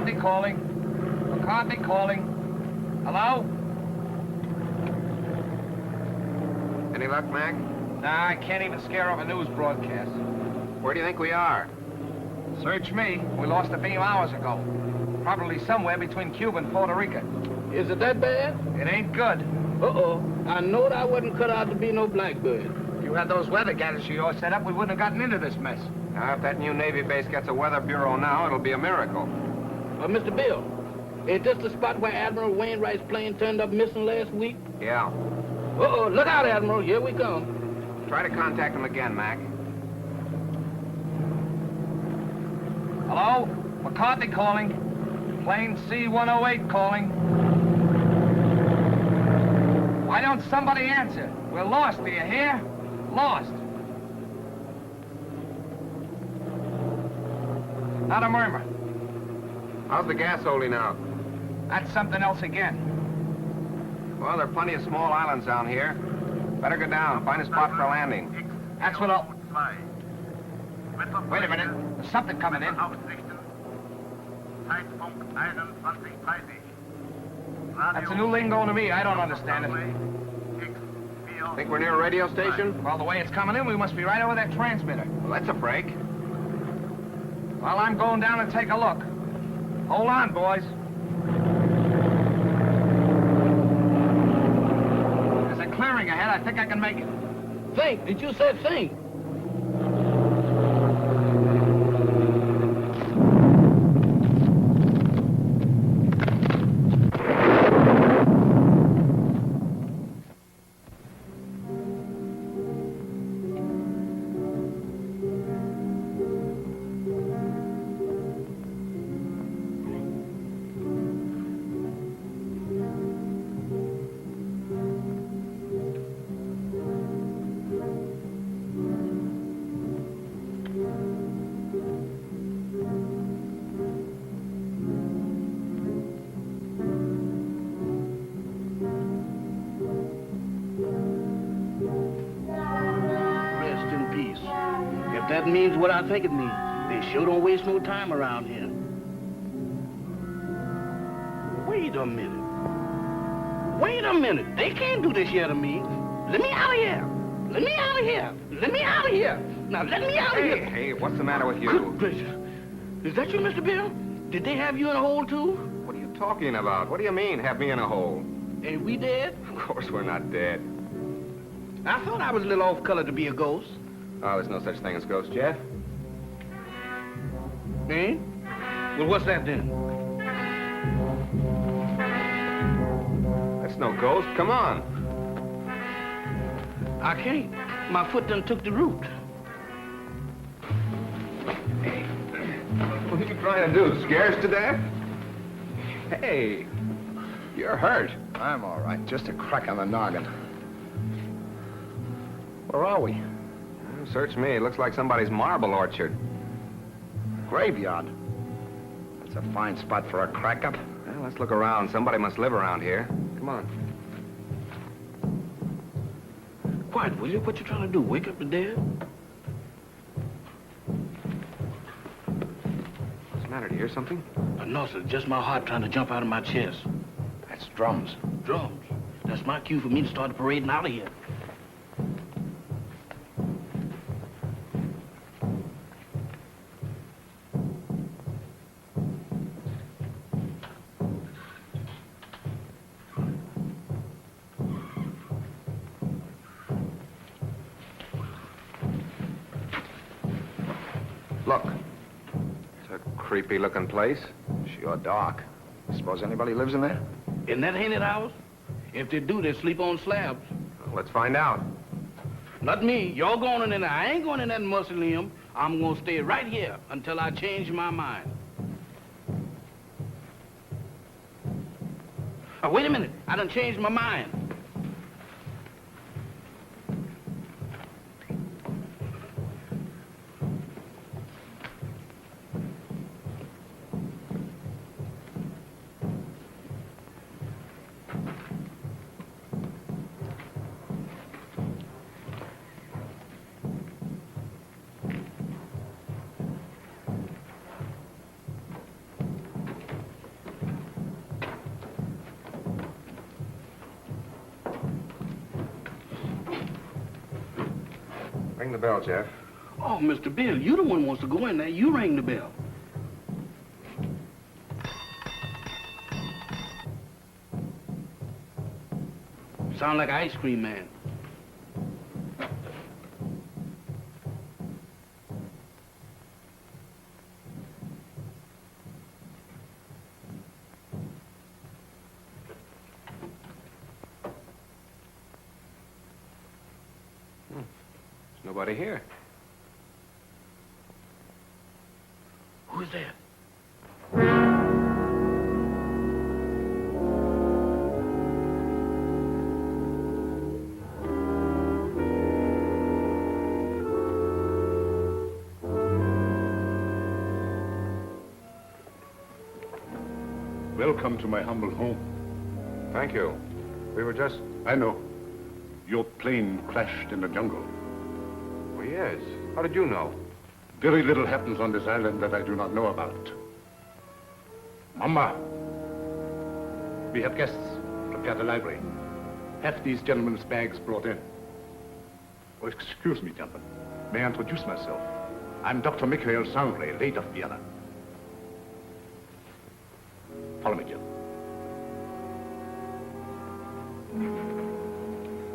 McCarthy calling. McCarthy calling. Hello? Any luck, Mac? Nah, I can't even scare off a news broadcast. Where do you think we are? Search me. We lost a beam hours ago. Probably somewhere between Cuba and Puerto Rico. Is it that bad? It ain't good. Uh-oh. I know I wasn't cut out to be no blackbird. If you had those weather gadgets of yours set up, we wouldn't have gotten into this mess. Now, if that new Navy base gets a weather bureau now, it'll be a miracle. Mr. Bill, ain't this the spot where Admiral Wainwright's plane turned up missing last week? Yeah. Uh-oh. Look out, Admiral. Here we come. Try to contact him again, Mac. Hello? McCarthy calling. Plane C-108 calling. Why don't somebody answer? We're lost, do you hear? Lost. Not a murmur. How's the gas holding out? That's something else again. Well, there are plenty of small islands down here. Better go down, find a spot for landing. That's what I'll... Wait a minute. There's something coming in. That's a new lingo to me. I don't understand it. Think we're near a radio station? Well, the way it's coming in, we must be right over that transmitter. Well, that's a break. Well, I'm going down and take a look. Hold on, boys. There's a clearing ahead. I think I can make it. Think. Did you say think? If that means what I think it means, they sure don't waste no time around here. Wait a minute. Wait a minute. They can't do this here to me. Let me out of here. Let me out of here. Let me out of here. Now, let me out of here. Hey, what's the matter with you? Good gracious. Is that you, Mr. Bill? Did they have you in a hole, too? What are you talking about? What do you mean, have me in a hole? Ain't we dead? Of course we're not dead. I thought I was a little off-color to be a ghost. Oh, there's no such thing as ghosts, Jeff. Eh? Well, what's that then? That's no ghost. Come on. I can't. My foot done took the root. Hey, what are you trying to do? Scare us to death? Hey, you're hurt. I'm all right. Just a crack on the noggin. Where are we? Search me. It looks like somebody's marble orchard. Graveyard. That's a fine spot for a crack-up. Well, let's look around. Somebody must live around here. Come on. Quiet, will you? What you trying to do? Wake up the dead? What's the matter? Do you hear something? No, sir. Just my heart trying to jump out of my chest. That's drums. Drums. That's my cue for me to start the parading out of here. Look. It's a creepy-looking place. Sure dark. Suppose anybody lives in there? Isn't that haunted house? If they do, they sleep on slabs. Well, let's find out. Not me. You're going in there. I ain't going in that mausoleum. I'm going to stay right here until I change my mind. Oh, wait a minute. I done changed my mind. Ring the bell, Jeff. Oh, Mr. Bill, you the one who wants to go in there. You ring the bell. Sound like an ice cream man. There's nobody here. Who's that? Welcome to my humble home. Thank you. We were just... I know. Your plane crashed in the jungle. Oh, yes. How did you know? Very little happens on this island that I do not know about. Mama, we have guests. Prepare the library. Have these gentlemen's bags brought in. Oh, excuse me, gentlemen. May I introduce myself? I'm Dr. Michael Sangre, late of Vienna. Follow me, Jill.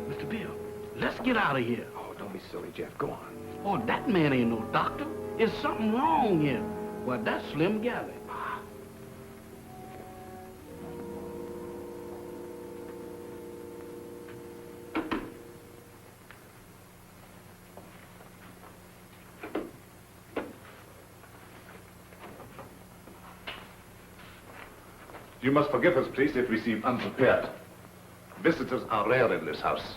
Mr. Bill, let's get out of here. Oh, don't be silly, Jeff. Go on. Oh, that man ain't no doctor. There's something wrong here. Well, that's Slim Galley. You must forgive us, please, if we seem unprepared. Visitors are rare in this house.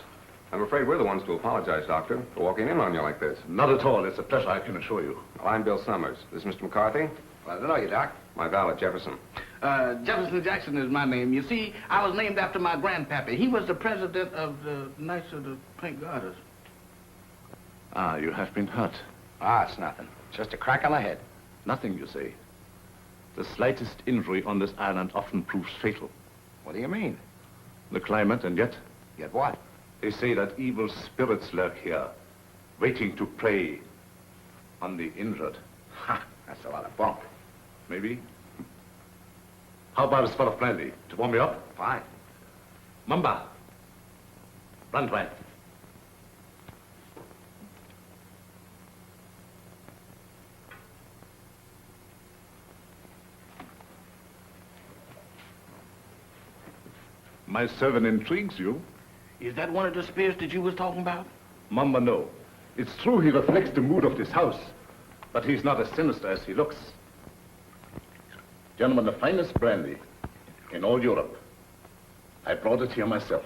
I'm afraid we're the ones to apologize, Doctor, for walking in on you like this. Not at all. It's a pleasure, I can assure you. Well, I'm Bill Summers. This is Mr. McCarthy. Glad to know you, Doc. My valet, Jefferson. Jefferson Jackson is my name. You see, I was named after my grandpappy. He was the president of the Knights of the Pink Garters. Ah, you have been hurt. Ah, it's nothing. Just a crack on the head. Nothing, you say. The slightest injury on this island often proves fatal. What do you mean? The climate, and yet, Get what? they say that evil spirits lurk here, waiting to prey on the injured. Ha! That's a lot of bunk. Maybe. How about a spot of brandy to warm me up? Fine. Mamba. Brandwein. My servant intrigues you. Is that one of the spirits that you was talking about? Mamba, no. It's true he reflects the mood of this house, but he's not as sinister as he looks. Gentlemen, the finest brandy in all Europe. I brought it here myself.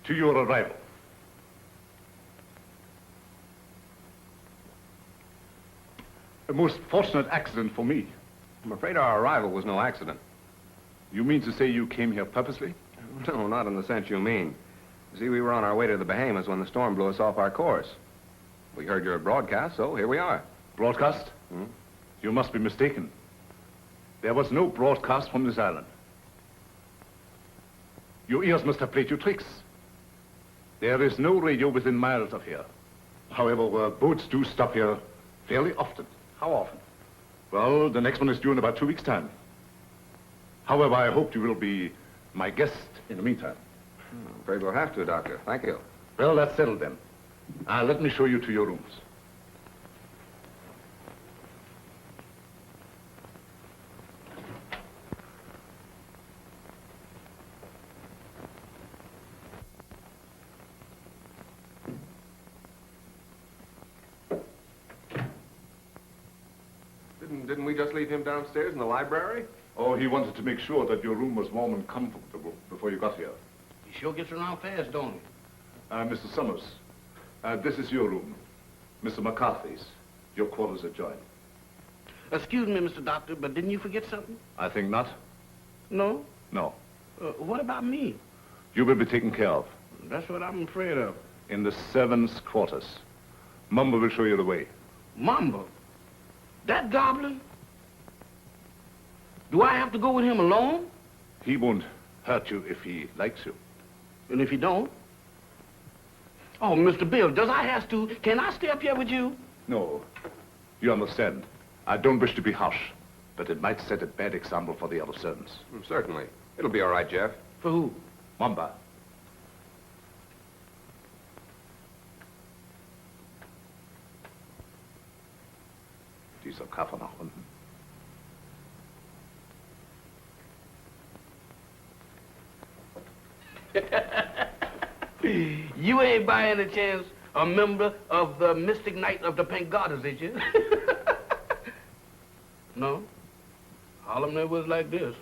To your arrival. A most fortunate accident for me. I'm afraid our arrival was no accident. You mean to say you came here purposely? No, not in the sense you mean. You see, we were on our way to the Bahamas when the storm blew us off our course. We heard your broadcast, so here we are. Broadcast? Hmm? You must be mistaken. There was no broadcast from this island. Your ears must have played you tricks. There is no radio within miles of here. However, boats do stop here fairly often. How often? Well, the next one is due in about 2 weeks' time. However, I hope you will be my guest in the meantime. I'm afraid we'll have to, Doctor. Thank you. Well, that's settled then. Let me show you to your rooms. Didn't we just leave him downstairs in the library? Oh, he wanted to make sure that your room was warm and comfortable before you got here. He sure gets around fast, don't he? Mr. Summers, this is your room. Mr. McCarthy's. Your quarters adjoin. Excuse me, Mr. Doctor, but didn't you forget something? I think not. No? No. What about me? You will be taken care of. That's what I'm afraid of. In the servants' quarters. Mumbo will show you the way. Mamba? That goblin? Do I have to go with him alone? He won't hurt you if he likes you. And if he don't? Oh, Mr. Bill, does I have to? Can I stay up here with you? No. You understand. I don't wish to be harsh, but it might set a bad example for the other servants. Certainly. It'll be all right, Jeff. For who? Mamba. Dieser Kaffer nach unten. You ain't by any chance a member of the Mystic Knight of the Pink Garters, is you? No? All of them was like this.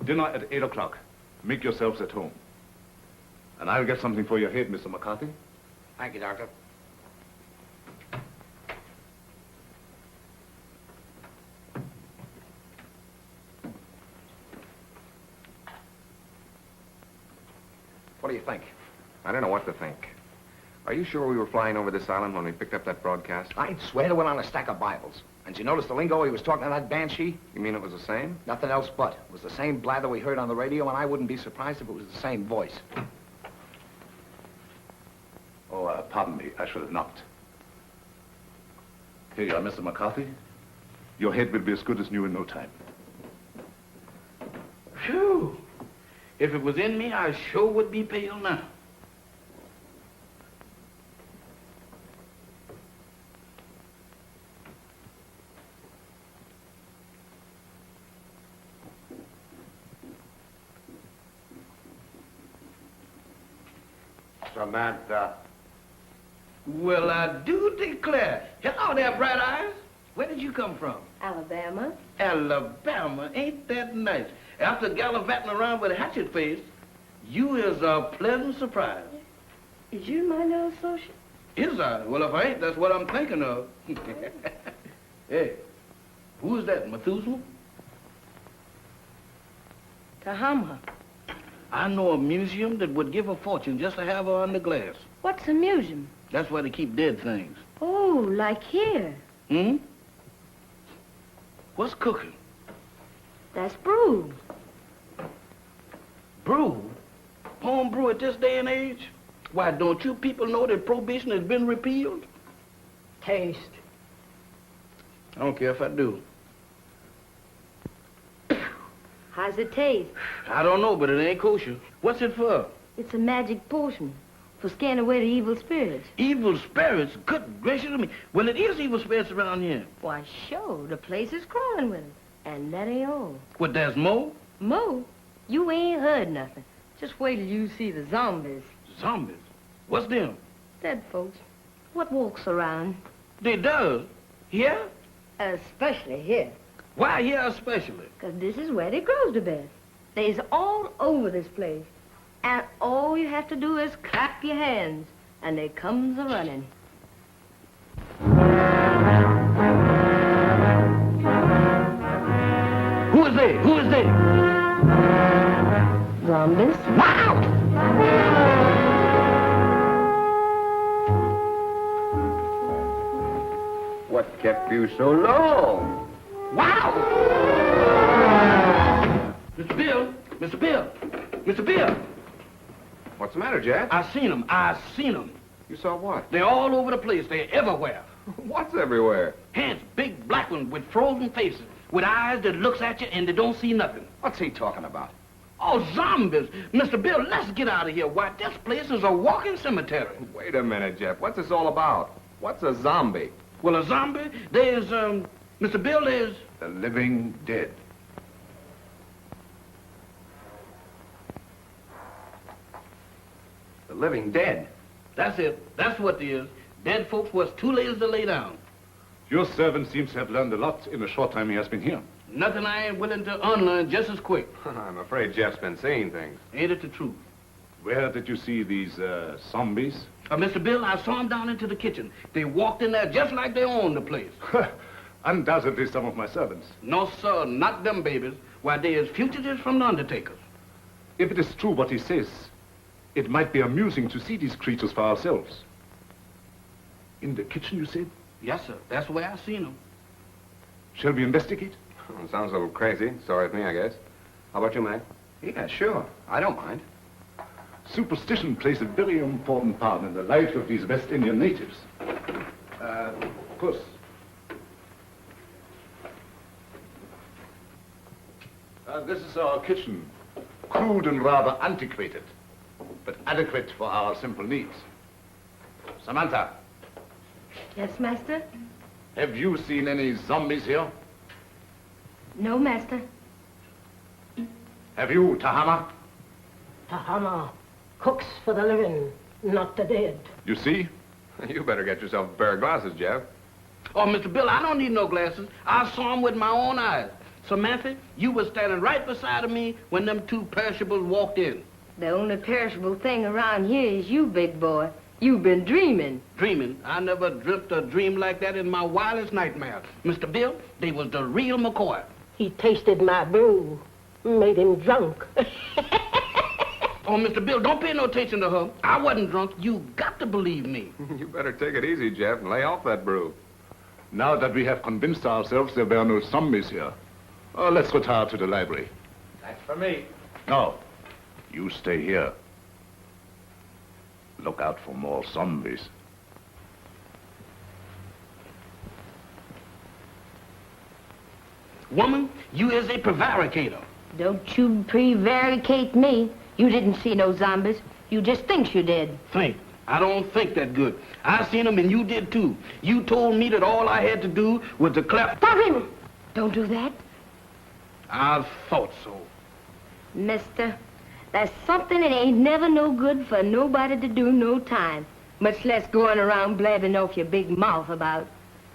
Dinner at 8 o'clock. Make yourselves at home. And I'll get something for your head, Mr. McCarthy. Thank you, Doctor. What do you think? I don't know what to think. Are you sure we were flying over this island when we picked up that broadcast? I'd swear to it on a stack of Bibles. And you notice the lingo he was talking to that banshee? You mean it was the same? Nothing else but. It was the same blather we heard on the radio, and I wouldn't be surprised if it was the same voice. Oh, pardon me. I should have knocked. Here you are, Mr. McCarthy. Your head will be as good as new in no time. Phew. If it was in me, I sure would be pale now. Samantha. Well, I do declare. Hello there, Bright Eyes. Where did you come from? Alabama. Alabama. Ain't that nice? After gallivanting around with a hatchet face, you is a pleasant surprise. Is you my new associate? Is I? Well, if I ain't, that's what I'm thinking of. Hey, who is that, Methuselah? Kahama. I know a museum that would give a fortune just to have her under glass. What's a museum? That's where they keep dead things. Oh, like here. Hmm? What's cooking? That's brew. Brew? Home brew at this day and age? Why, don't you people know that prohibition has been repealed? Taste. I don't care if I do. How's it taste? I don't know, but it ain't kosher. What's it for? It's a magic potion for scaring away the evil spirits. Evil spirits? Good gracious of me. Well, it is evil spirits around here. Why, sure, the place is crawling with them. And that ain't all. What, there's more? Mo, you ain't heard nothing. Just wait till you see the zombies. Zombies? What's them? Dead folks. What walks around? They does? Here? Especially here. Why here especially? 'Cause this is where they grows the best. They's all over this place. And all you have to do is clap your hands, and they comes a-running. Who is they? Who is they? Zombies? Wow! What kept you so long? Wow! Mr. Bill! Mr. Bill! Mr. Bill! What's the matter, Jeff? I seen them. I seen them. You saw what? They're all over the place. They're everywhere. What's everywhere? Hands, big black ones with frozen faces, with eyes that looks at you and they don't see nothing. What's he talking about? Oh, zombies! Mr. Bill, let's get out of here. Why, this place is a walking cemetery. Wait a minute, Jeff. What's this all about? What's a zombie? Well, a zombie, there's, Mr. Bill, there's... The living dead. The living dead. That's it. That's what it is. Dead folks was too lazy to lay down. Your servant seems to have learned a lot in the short time he has been here. Nothing I ain't willing to unlearn just as quick. I'm afraid Jeff's been seeing things. Ain't it the truth? Where did you see these, zombies? Mr. Bill, I saw them down into the kitchen. They walked in there just like they owned the place. Undoubtedly some of my servants. No, sir, not them babies. Why, they is fugitives from the undertakers. If it is true what he says, it might be amusing to see these creatures for ourselves. In the kitchen, you said? Yes, sir. That's where I seen him. Shall we investigate? Sounds a little crazy. Sorry with me, I guess. How about you, Mac? Yeah, sure. I don't mind. Superstition plays a very important part in the life of these West Indian natives. Puss. This is our kitchen. Crude and rather antiquated, but adequate for our simple needs. Samantha, Yes, master? have you seen any zombies here? No, master. Have you, Tahama? Tahama cooks for the living, not the dead. You see? You better get yourself a pair of glasses, Jeff. Oh, Mr. Bill, I don't need no glasses. I saw him with my own eyes. Samantha, you was standing right beside of me when them two perishables walked in. The only perishable thing around here is you, big boy. You've been dreaming. Dreaming? I never dreamt a dream like that in my wildest nightmare. Mr. Bill, they was the real McCoy. He tasted my brew, made him drunk. Oh, Mr. Bill, don't pay no attention to her. I wasn't drunk. You got to believe me. You better take it easy, Jeff, and lay off that brew. Now that we have convinced ourselves there were no zombies here, let's retire to the library. That's for me. No, you stay here. Look out for more zombies. Woman, you is a prevaricator. Don't you prevaricate me. You didn't see no zombies. You just think you did. Think. I don't think that good. I seen them and you did too. You told me that all I had to do was to clap. Stop him! Don't do that. I thought so. Mister, there's something that ain't never no good for nobody to do no time. Much less going around blabbing off your big mouth about.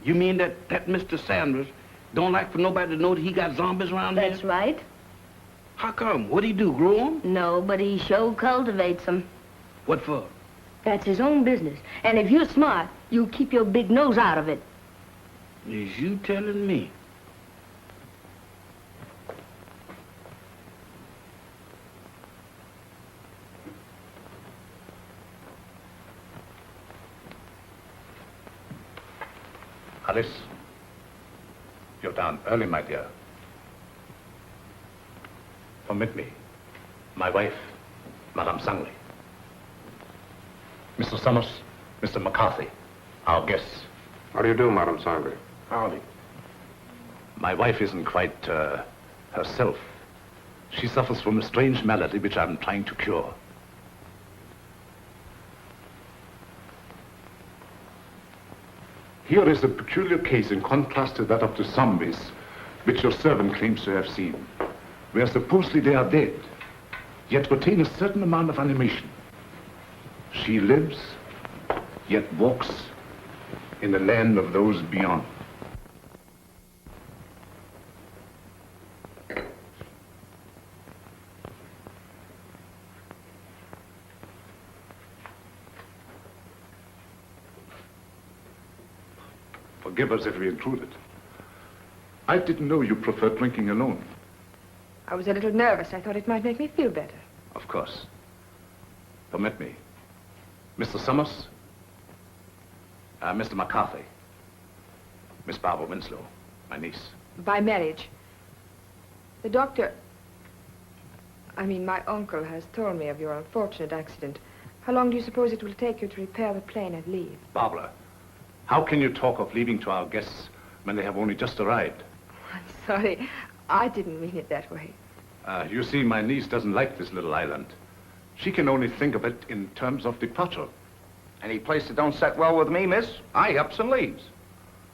You mean that Mr. Sanders don't like for nobody to know that he got zombies around That's here? right. How come? What'd he do, grow them? No, but he sure cultivates them. What for? That's his own business. And if you're smart, you'll keep your big nose out of it. Is you telling me? Alice, you're down early, my dear. Permit me. My wife, Madame Sangley. Mr. Summers, Mr. McCarthy, our guests. How do you do, Madame Sangley? Howdy. My wife isn't quite herself. She suffers from a strange malady which I'm trying to cure. Here is a peculiar case in contrast to that of the zombies, which your servant claims to have seen, where supposedly they are dead, yet retain a certain amount of animation. She lives, yet walks in the land of those beyond. Forgive us if we intruded. I didn't know you preferred drinking alone. I was a little nervous. I thought it might make me feel better. Of course. Permit me. Mr. Summers, Mr. McCarthy, Miss Barbara Winslow, my niece. By marriage. The doctor... my uncle has told me of your unfortunate accident. How long do you suppose it will take you to repair the plane and leave? Barbara, how can you talk of leaving to our guests when they have only just arrived? I'm sorry. I didn't mean it that way. You see, my niece doesn't like this little island. She can only think of it in terms of departure. Any place that don't set well with me, miss, I ups and leaves.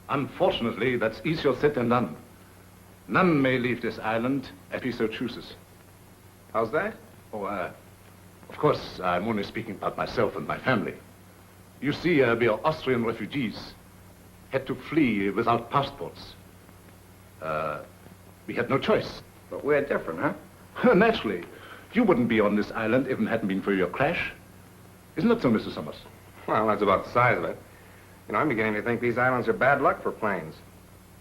Unfortunately, that's easier said than done. None may leave this island if he so chooses. How's that? Oh, of course, I'm only speaking about myself and my family. You see, we are Austrian refugees, had to flee without passports. We had no choice. But we're different, huh? Naturally. You wouldn't be on this island if it hadn't been for your crash. Isn't that so, Mr. Summers? Well, that's about the size of it. You know, I'm beginning to think these islands are bad luck for planes.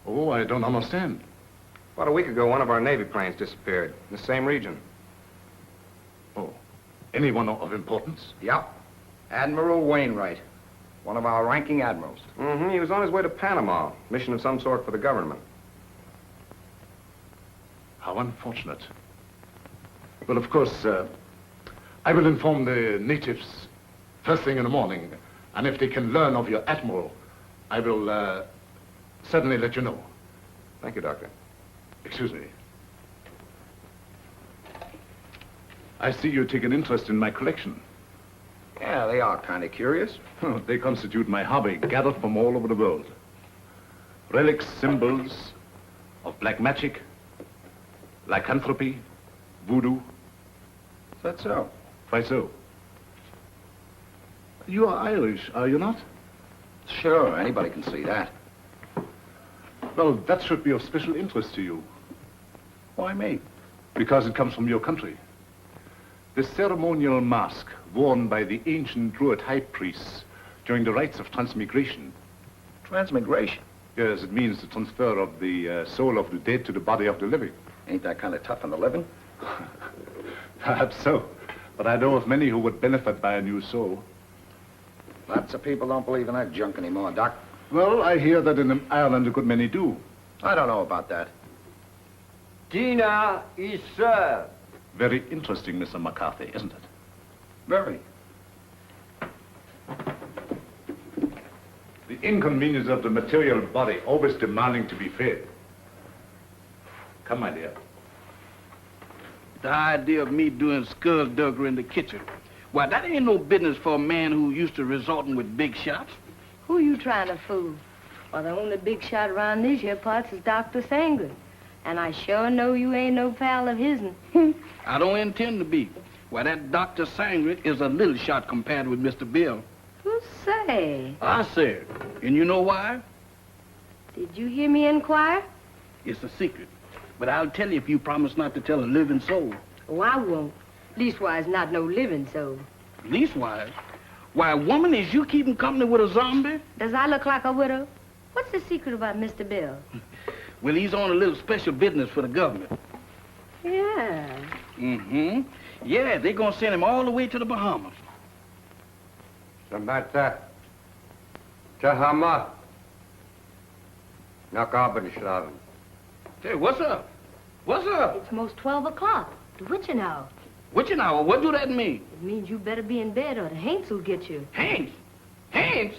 Oh, I don't understand. About a week ago, one of our Navy planes disappeared in the same region. Oh, anyone of importance? Yep. Admiral Wainwright. One of our ranking admirals. Mm-hmm. He was on his way to Panama. Mission of some sort for the government. How unfortunate. Well, of course, I will inform the natives first thing in the morning. And if they can learn of your admiral, I will certainly let you know. Thank you, Doctor. Excuse me. I see you take an interest in my collection. Yeah, they are kind of curious. They constitute my hobby, gathered from all over the world. Relics, symbols of black magic, lycanthropy, voodoo. Is that so? Why so? You are Irish, are you not? Sure, anybody can see that. Well, that should be of special interest to you. Why me? Because it comes from your country. The ceremonial mask worn by the ancient Druid high priests during the rites of transmigration. Transmigration? Yes, it means the transfer of the soul of the dead to the body of the living. Ain't that kind of tough on the living? Perhaps so. But I know of many who would benefit by a new soul. Lots of people don't believe in that junk anymore, Doc. Well, I hear that in Ireland a good many do. I don't know about that. Dinner is served. Very interesting, Mr. McCarthy, isn't it? Very. The inconvenience of the material body always demanding to be fed. Come, my dear. The idea of me doing skullduggery in the kitchen. Why, that ain't no business for a man who used to resorting with big shots. Who you trying to fool? Well, the only big shot around these here parts is Dr. Sangren. And I sure know you ain't no pal of his'n. I don't intend to be. Why, that Dr. Sangren is a little shot compared with Mr. Bill. Who say? I said. And you know why? Did you hear me inquire? It's a secret. But I'll tell you if you promise not to tell a living soul. Oh, I won't. Leastwise, not no living soul. Leastwise? Why, woman, is you keeping company with a zombie? Does I look like a widow? What's the secret about Mr. Bill? Well, he's on a little special business for the government. Yeah. Mm-hmm. Yeah, they're gonna send him all the way to the Bahamas. Samantha. Tahama. Nakabanslaven. Hey, what's up? What's up? It's most 12 o'clock. The witching hour. Witching hour? What do that mean? It means you better be in bed or the Haints will get you. Haints? Haints?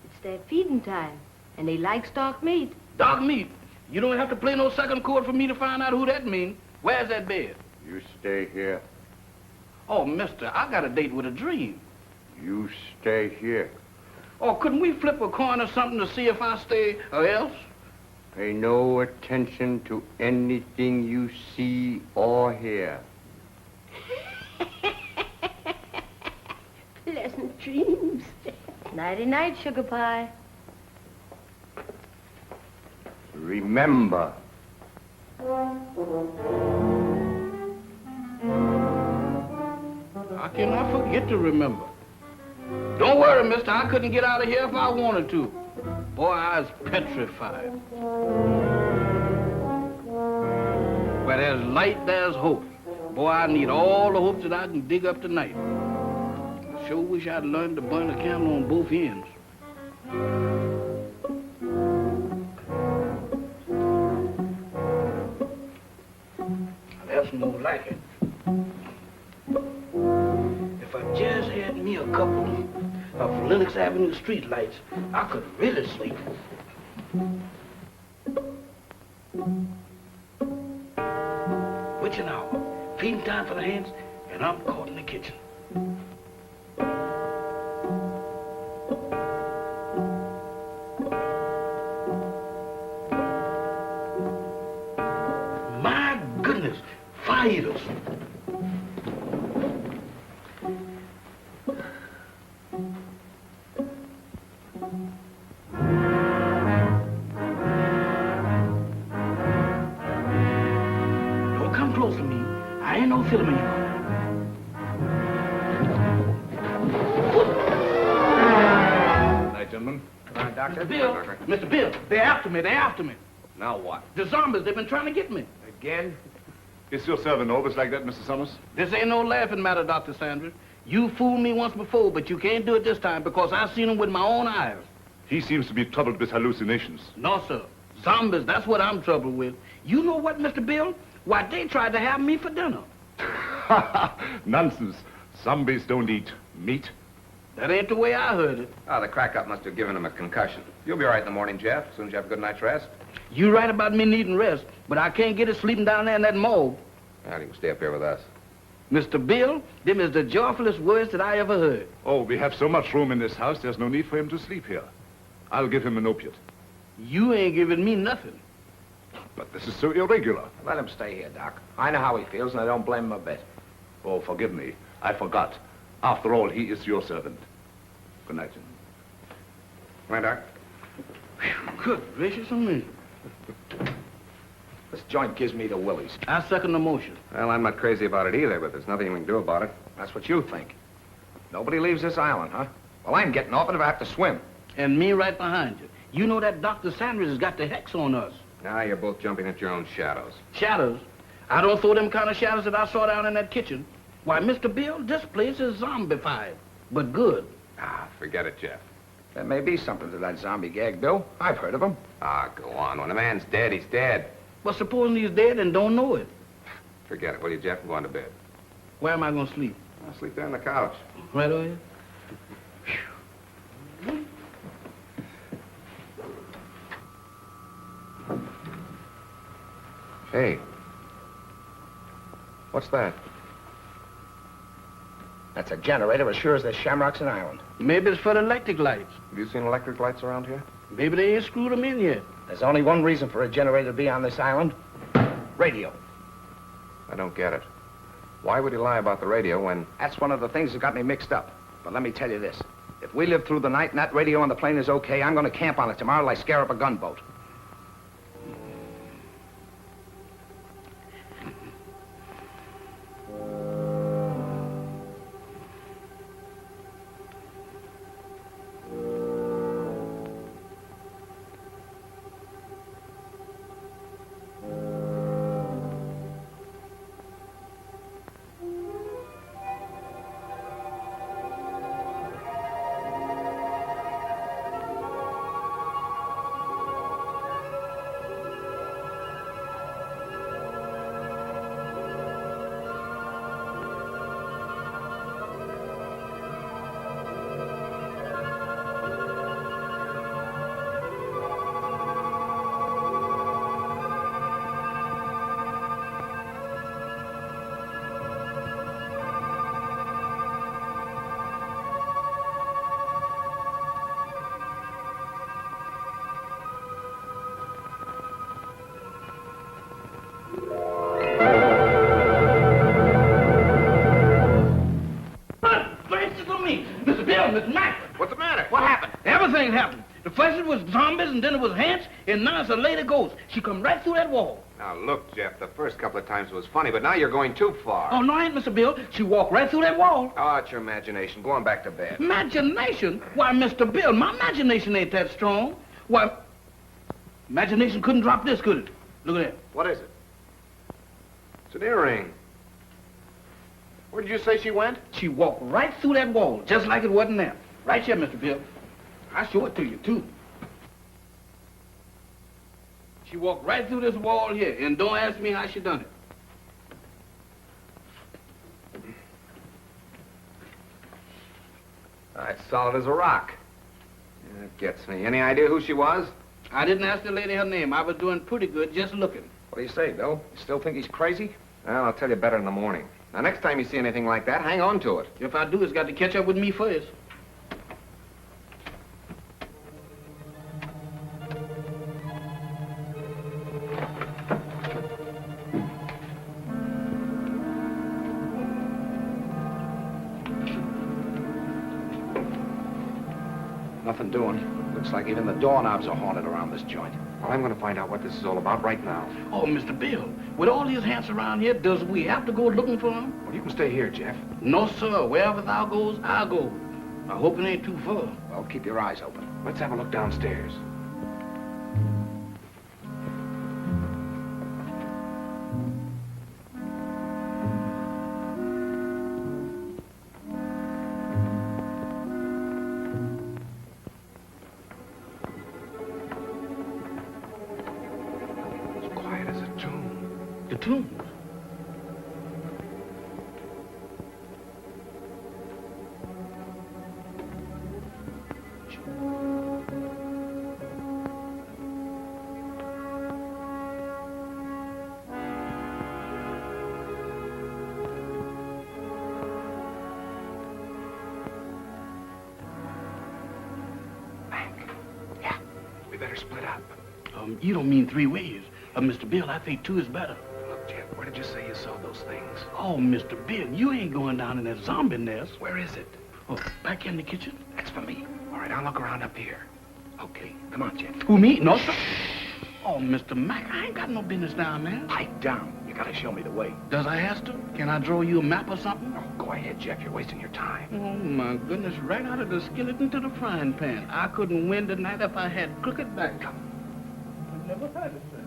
It's their feeding time, and they like stock meat. Dog meat. You don't have to play no second chord for me to find out who that means. Where's that bed? You stay here. Oh, mister, I got a date with a dream. You stay here. Oh, couldn't we flip a coin or something to see if I stay or else? Pay no attention to anything you see or hear. Pleasant dreams. Nighty-night, sugar pie. Remember. How can I forget to remember? Don't worry, mister. I couldn't get out of here if I wanted to. Boy, I was petrified. Where there's light, there's hope. Boy, I need all the hope that I can dig up tonight. I sure wish I'd learned to burn a candle on both ends. That's more like it. If I just had me a couple of Lenox Avenue streetlights, I could really sleep. Witching hour, feeding time for the hands, and I'm caught in the kitchen. My goodness, fire eaters. Don't come close to me. I ain't no filming you. Night, gentlemen. Doctor? Bill, Mr. Bill, they're after me, they're after me. Now what? The zombies, they've been trying to get me. Again? Is your servant always like that, Mr. Summers? This ain't no laughing matter, Dr. Sanders. You fooled me once before, but you can't do it this time because I seen him with my own eyes. He seems to be troubled with hallucinations. No, sir. Zombies, that's what I'm troubled with. You know what, Mr. Bill? Why, they tried to have me for dinner. Nonsense. Zombies don't eat meat. That ain't the way I heard it. Oh, the crack-up must have given him a concussion. You'll be all right in the morning, Jeff, as soon as you have a good night's rest. You right about me needing rest, but I can't get it sleeping down there in that morgue. Well, you can stay up here with us. Mr. Bill, them is the joyfulest words that I ever heard. Oh, we have so much room in this house, there's no need for him to sleep here. I'll give him an opiate. You ain't giving me nothing. But this is so irregular. Let him stay here, Doc. I know how he feels, and I don't blame him a bit. Oh, forgive me. I forgot. After all, he is your servant. Good night. Come on, Doc. Good gracious of me. This joint gives me the willies. I second the motion. Well, I'm not crazy about it either, but there's nothing we can do about it. That's what you think. Nobody leaves this island, huh? Well, I'm getting off it if I have to swim. And me right behind you. You know that Dr. Sanders has got the hex on us. Now you're both jumping at your own shadows. Shadows? I don't throw them kind of shadows that I saw down in that kitchen. Why, Mr. Bill, this place is zombified, but good. Ah, forget it, Jeff. There may be something to that zombie gag, Bill. I've heard of them. Ah, go on. When a man's dead, he's dead. But supposing he's dead and don't know it, Forget it, will you, Jeff? I'm going to bed. where am I going to sleep? I'll sleep there on the couch. Right over here? Hey. What's that? That's a generator as sure as there's shamrocks in Ireland. Maybe it's for the electric lights. Have you seen electric lights around here? Maybe they ain't screwed them in yet. There's only one reason for a generator to be on this island. Radio. I don't get it. Why would he lie about the radio when... That's one of the things that got me mixed up. But let me tell you this. If we live through the night and that radio on the plane is okay, I'm going to camp on it tomorrow like scare up a gunboat. Mr. Bill, Mr. Mac. What's the matter? What happened? Everything happened. The first it was zombies, and then it was ants, and now it's a lady ghost. She come right through that wall. Now, look, Jeff, the first couple of times was funny, but now you're going too far. Oh, no, I ain't, Mr. Bill. She walked right through that wall. Oh, it's your imagination. Go on back to bed. Imagination? Why, Mr. Bill, my imagination ain't that strong. Why, imagination couldn't drop this, could it? Look at that. What is it? It's an earring. Where did you say she went? She walked right through that wall, just like it wasn't there. Right here, Mr. Bill. I'll show it to you, too. She walked right through this wall here, and don't ask me how she done it. It's solid as a rock. Yeah, it gets me. Any idea who she was? I didn't ask the lady her name. I was doing pretty good just looking. What do you say, Bill? You still think he's crazy? Well, I'll tell you better in the morning. Now, next time you see anything like that, hang on to it. If I do, it's got to catch up with me first. Nothing doing. Looks like even the doorknobs are haunted around this joint. Well, I'm going to find out what this is all about right now. Oh, Mr. Bill, with all these ants around here, does we have to go looking for them? Well, you can stay here, Jeff. No, sir. Wherever thou goes, I'll go. I hope it ain't too far. Well, keep your eyes open. Let's have a look downstairs. The tombs. We better split up. You don't mean 3 ways. Mr. Bill, I think 2 is better. Look, Jeff, where did you say you saw those things? Oh, Mr. Bill, you ain't going down in that zombie nest. Where is it? Oh, back in the kitchen? That's for me. All right, I'll look around up here. Okay, come on, Jeff. Who, me? No, sir. Oh, Mr. Mac, I ain't got no business down there. Pipe down. You gotta show me the way. Does I have to? Can I draw you a map or something? Oh, go ahead, Jeff. You're wasting your time. Oh, my goodness, right out of the skillet into the frying pan. I couldn't win tonight if I had crooked back. I never had it, sir.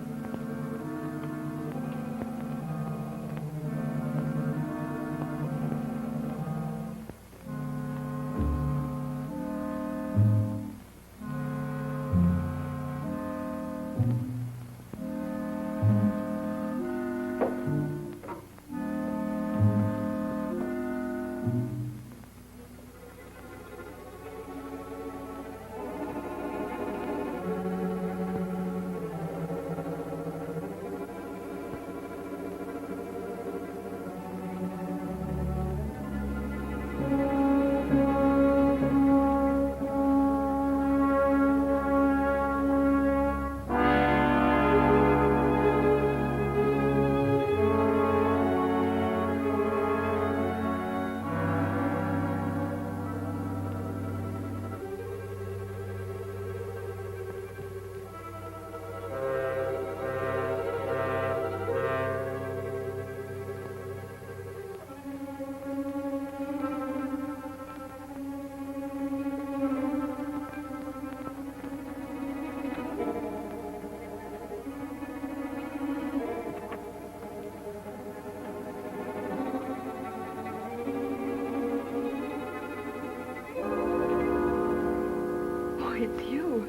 It's you.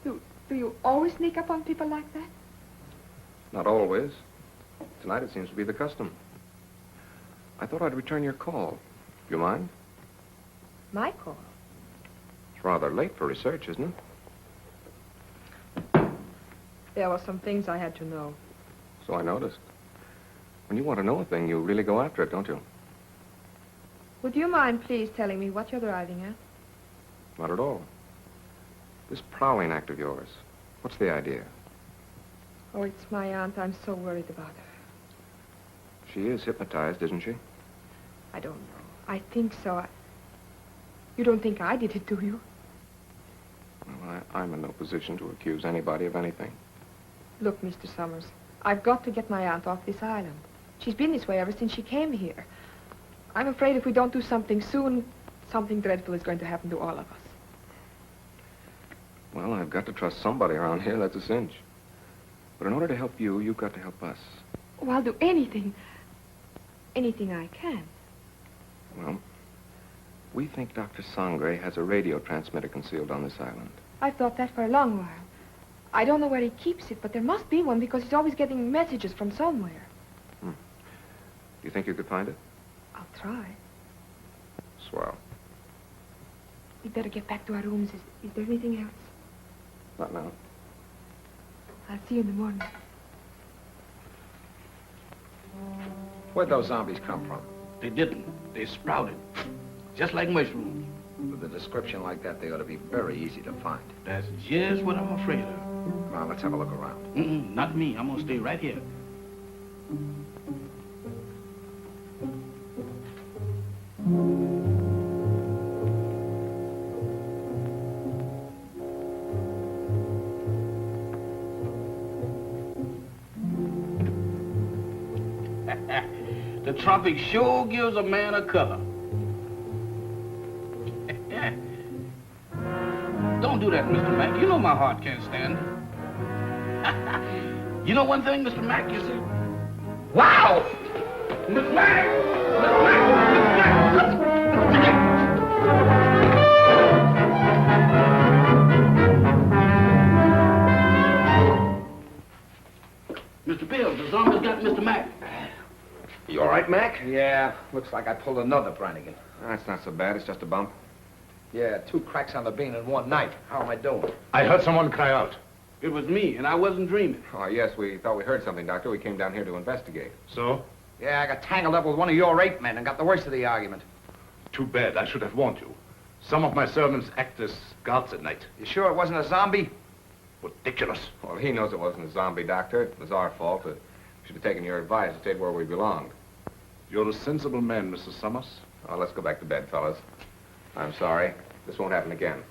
Do you always sneak up on people like that? Not always. Tonight it seems to be the custom. I thought I'd return your call. You mind? My call? It's rather late for research, isn't it? There were some things I had to know. So I noticed. When you want to know a thing, you really go after it, don't you? Would you mind please telling me what you're driving at? Not at all. This prowling act of yours, what's the idea? Oh, it's my aunt. I'm so worried about her. She is hypnotized, isn't she? I don't know. I think so. You don't think I did it, do you? Well, I'm in no position to accuse anybody of anything. Look, Mr. Summers, I've got to get my aunt off this island. She's been this way ever since she came here. I'm afraid if we don't do something soon, something dreadful is going to happen to all of us. Well, I've got to trust somebody around here, that's a cinch. But in order to help you, you've got to help us. Oh, I'll do anything. Anything I can. Well, we think Dr. Sangre has a radio transmitter concealed on this island. I've thought that for a long while. I don't know where he keeps it, but there must be one because he's always getting messages from somewhere. Do you think you could find it? I'll try. Swell. We'd better get back to our rooms. Is there anything else? Not now. I'll see you in the morning. Where'd those zombies come from? They didn't. They sprouted. Just like mushrooms. With a description like that, they ought to be very easy to find. That's just what I'm afraid of. Come on, let's have a look around. Not me. I'm gonna stay right here. The tropic sure gives a man a color. Don't do that, Mr. Mack. You know my heart can't stand it. You know one thing, Mr. Mack, you see? Wow! Mr. Mack! Mr. Mack! Mr. Mack! Mr. Bill, the zombies got Mr. Mack. You all right, Mac? Yeah, looks like I pulled another Brannigan. That's not so bad. It's just a bump. Yeah, 2 cracks on the bean in one night. How am I doing? I heard someone cry out. It was me, and I wasn't dreaming. Oh, yes, we thought we heard something, Doctor. We came down here to investigate. So? Yeah, I got tangled up with one of your 8 men and got the worst of the argument. Too bad. I should have warned you. Some of my servants act as guards at night. You sure it wasn't a zombie? Ridiculous. Well, he knows it wasn't a zombie, Doctor. It was our fault. We should have taken your advice and stayed where we belonged. You're a sensible man, Mr. Summers. Oh, let's go back to bed, fellas. I'm sorry. This won't happen again.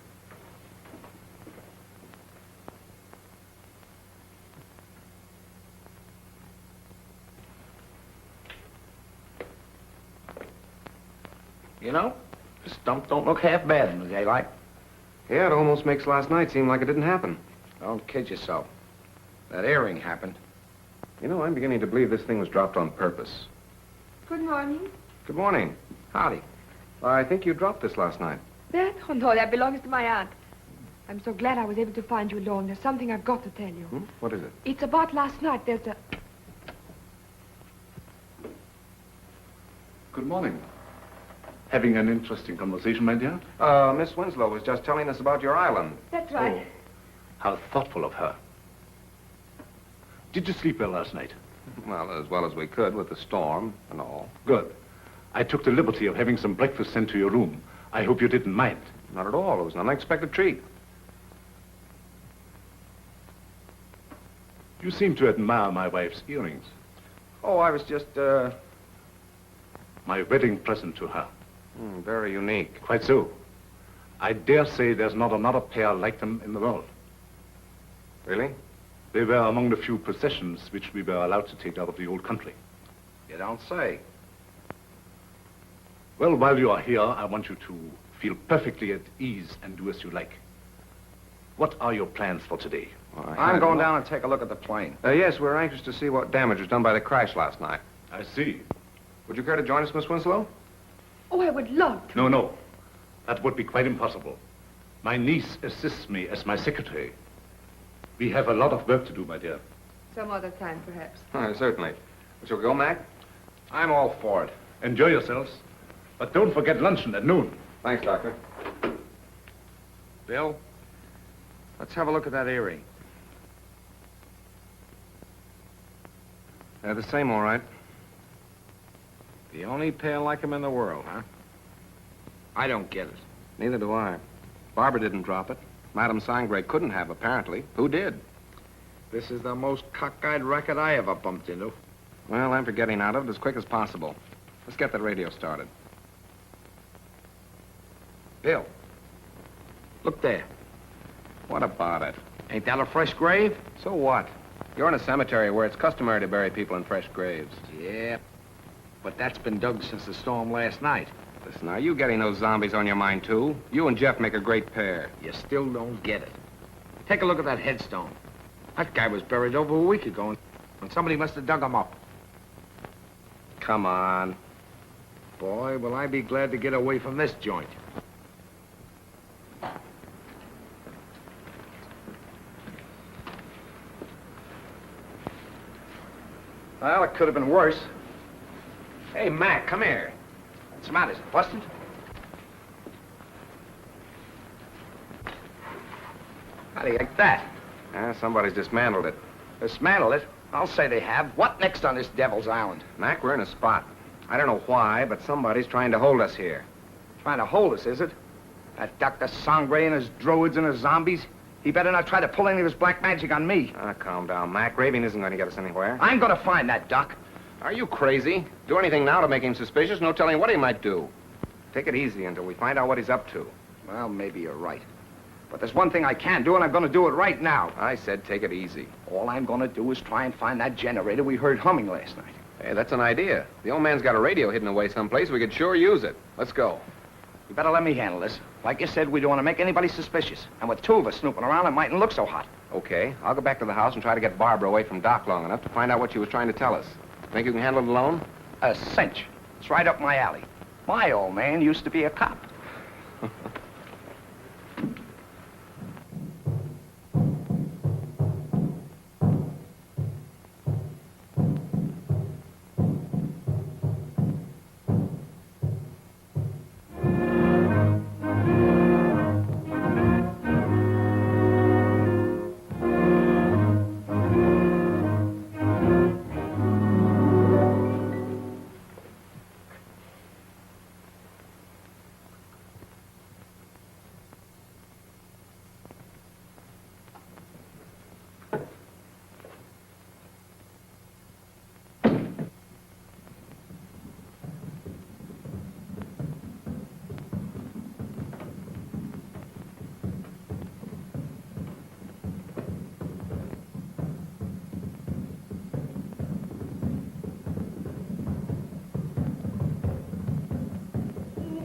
You know, this dump don't look half bad in the daylight. Yeah, it almost makes last night seem like it didn't happen. Don't kid yourself. That earring happened. You know, I'm beginning to believe this thing was dropped on purpose. Good morning. Good morning. Howdy. I think you dropped this last night. That? Oh, no, that belongs to my aunt. I'm so glad I was able to find you alone. There's something I've got to tell you. What is it? It's about last night. There's a... Good morning. Having an interesting conversation, my dear? Miss Winslow was just telling us about your island. That's right. How thoughtful of her. Did you sleep well last night? Well as we could with the storm and all. Good. I took the liberty of having some breakfast sent to your room. I hope you didn't mind. Not at all. It was an unexpected treat. You seem to admire my wife's earrings. Oh, I was just, My wedding present to her. very unique. Quite so. I dare say there's not another pair like them in the world. Really? They were among the few possessions which we were allowed to take out of the old country. You don't say. Well, while you are here, I want you to feel perfectly at ease and do as you like. What are your plans for today? Well, I'm going down and take a look at the plane. Yes, we're anxious to see what damage was done by the crash last night. I see. Would you care to join us, Miss Winslow? Oh, I would love to. No. That would be quite impossible. My niece assists me as my secretary. We have a lot of work to do, my dear. Some other time, perhaps. Certainly. Shall we go, Mac? I'm all for it. Enjoy yourselves. But don't forget luncheon at noon. Thanks, Doctor. Bill, let's have a look at that earring. The same, all right. The only pair like him in the world, huh? I don't get it. Neither do I. Barbara didn't drop it. Madame Sangre couldn't have, apparently. Who did? This is the most cockeyed racket I ever bumped into. Well, I'm for getting out of it as quick as possible. Let's get the radio started. Bill, look there. What about it? Ain't that a fresh grave? So what? You're in a cemetery where it's customary to bury people in fresh graves. Yeah, but that's been dug since the storm last night. Listen, are you getting those zombies on your mind, too? You and Jeff make a great pair. You still don't get it. Take a look at that headstone. That guy was buried over a week ago, and somebody must have dug him up. Come on. Boy, will I be glad to get away from this joint. Well, it could have been worse. Hey, Mac, come here. What's the matter? Is it busted? How do you like that? Somebody's dismantled it. Dismantle it? I'll say they have. What next on this devil's island? Mac, we're in a spot. I don't know why, but somebody's trying to hold us here. Trying to hold us, is it? That Dr. Sangre and his druids and his zombies? He better not try to pull any of his black magic on me. Calm down, Mac. Raving isn't going to get us anywhere. I'm gonna find that Doc. Are you crazy? Do anything now to make him suspicious, no telling what he might do. Take it easy until we find out what he's up to. Well, maybe you're right. But there's one thing I can do, and I'm gonna do it right now. I said take it easy. All I'm gonna do is try and find that generator we heard humming last night. Hey, that's an idea. The old man's got a radio hidden away someplace. We could sure use it. Let's go. You better let me handle this. Like you said, we don't want to make anybody suspicious. And with 2 of us snooping around, it mightn't look so hot. Okay. I'll go back to the house and try to get Barbara away from Doc long enough to find out what she was trying to tell us. Think you can handle it alone? A cinch. It's right up my alley. My old man used to be a cop.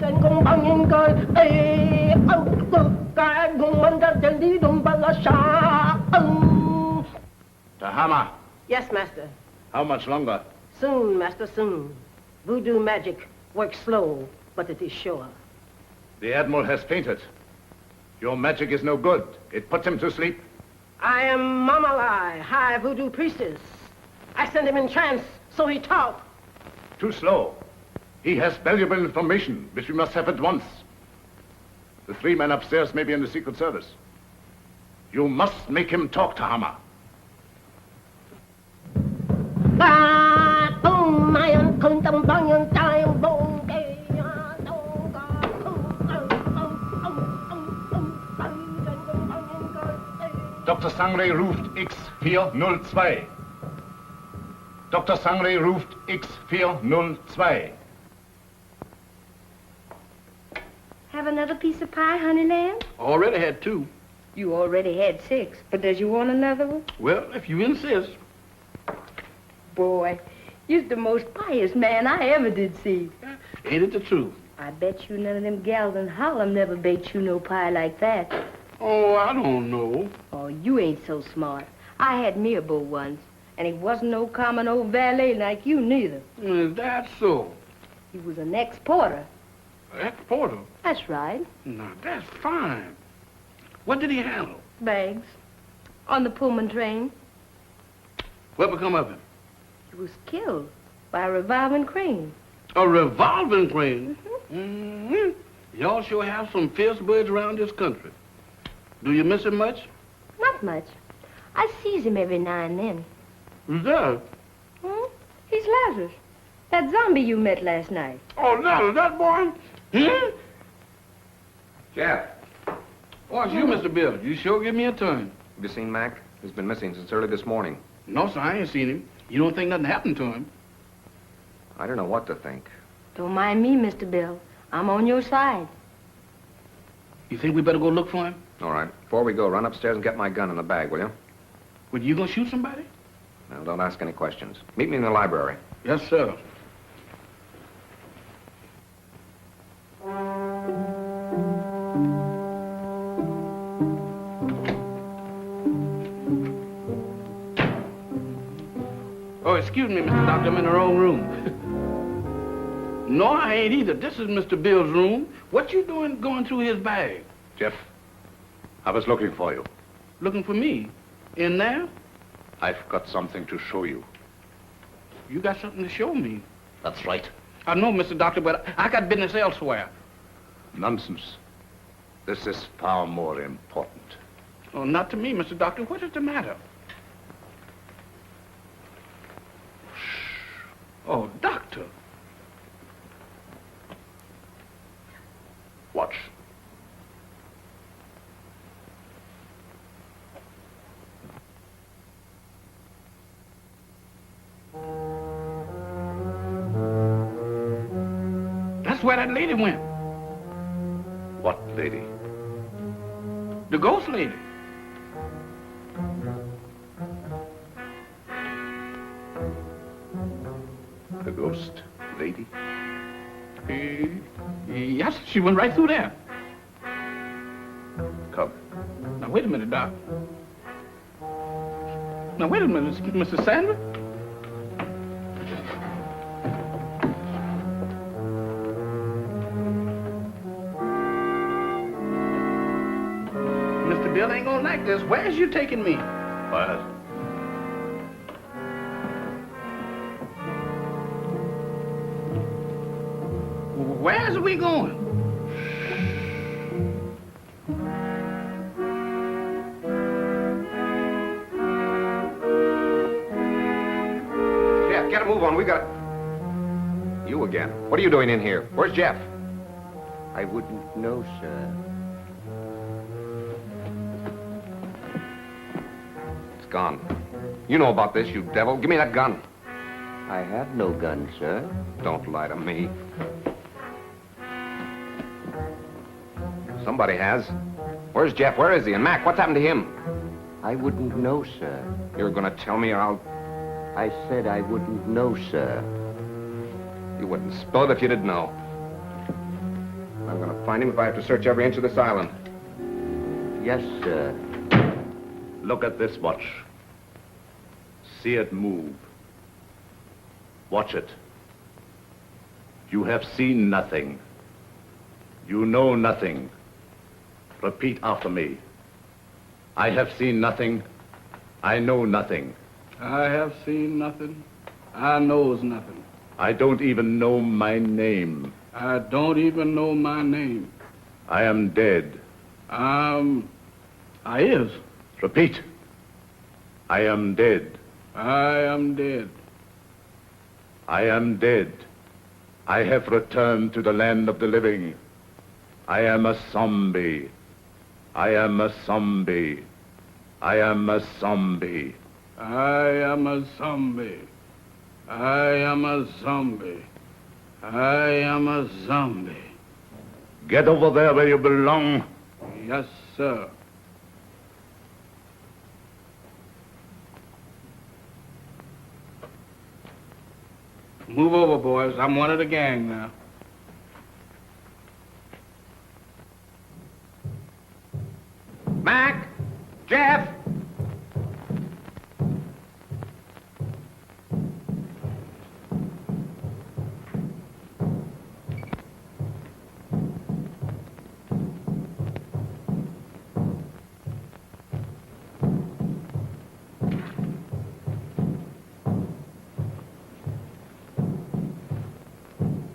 真公帮应该哎哦个该公们的真理懂把那啥 Tahama, Yes, master. how much longer? Soon, master, soon. Voodoo magic works slow, but it is sure. The Admiral has fainted. Your magic is no good. It puts him to sleep. I am Mamalai, high voodoo priestess. I sent him in trance, so he talk. Too slow. He has valuable information, which we must have at once. The 3 men upstairs may be in the Secret Service. You must make him talk, Tahama. Dr. Sangre ruft X402. Dr. Sangre ruft X402. Have another piece of pie, honey lamb? Already had 2. You already had 6, but does you want another one? Well, if you insist. Boy, you're the most pious man I ever did see. Ain't it the truth? I bet you none of them gals in Harlem never baked you no pie like that. Oh, I don't know. Oh, you ain't so smart. I had me a beau once, and he wasn't no common old valet like you neither. Is that so? He was an ex-porter. Ex-porter? That's right. Now, that's fine. What did he handle? Bags. On the Pullman train. What become of him? He was killed by a revolving crane. A revolving crane? Mm-hmm. Y'all sure have some fierce birds around this country. Do you miss him much? Not much. I sees him every now and then. Who's that? He's Lazarus. That zombie you met last night. Oh, Lazarus, that boy? Jeff, Oh, it's you, Mr. Bill. You sure give me a turn. have you seen Mac? He's been missing since early this morning. No, sir, I ain't seen him. You don't think nothing happened to him? I don't know what to think. Don't mind me, Mr. Bill. I'm on your side. You think we better go look for him? All right. Before we go, run upstairs and get my gun in the bag, will you? Well, you gonna shoot somebody? Now, don't ask any questions. Meet me in the library. Yes, sir. Oh, excuse me, Mr. Doctor, I'm in the wrong room. No, I ain't either. This is Mr. Bill's room. What you doing going through his bag? Jeff, I was looking for you. Looking for me? In there? I've got something to show you. You got something to show me. That's right. I know, Mr. Doctor, but I got business elsewhere. Nonsense. This is far more important. Oh, not to me, Mr. Doctor. What is the matter? Oh, Doctor. Watch. That's where that lady went. What lady? The ghost lady. The ghost lady? Yes, she went right through there. Come. Now, wait a minute, Doc. Now, wait a minute, Mr. Sandra. Mr. Bill ain't gonna like this. Where's you taking me? Quiet. Where's we going? Jeff, get a move on. We got... You again. What are you doing in here? Where's Jeff? I wouldn't know, sir. It's gone. You know about this, you devil. Give me that gun. I have no gun, sir. Don't lie to me. Somebody has. Where's Jeff? Where is he? And Mac, what's happened to him? I wouldn't know, sir. You're gonna tell me or I'll... I said I wouldn't know, sir. You wouldn't spill it if you didn't know. I'm going to find him if I have to search every inch of this island. Yes, sir. Look at this watch. See it move. Watch it. You have seen nothing. You know nothing. Repeat after me. I have seen nothing. I know nothing. I have seen nothing. I knows nothing. I don't even know my name. I don't even know my name. I am dead. I is. Repeat. I am dead. I am dead. I am dead. I have returned to the land of the living. I am a zombie. I am a zombie. I am a zombie. I am a zombie. I am a zombie. I am a zombie. Get over there where you belong. Yes, sir. Move over, boys. I'm one of the gang now. Mac! Jeff!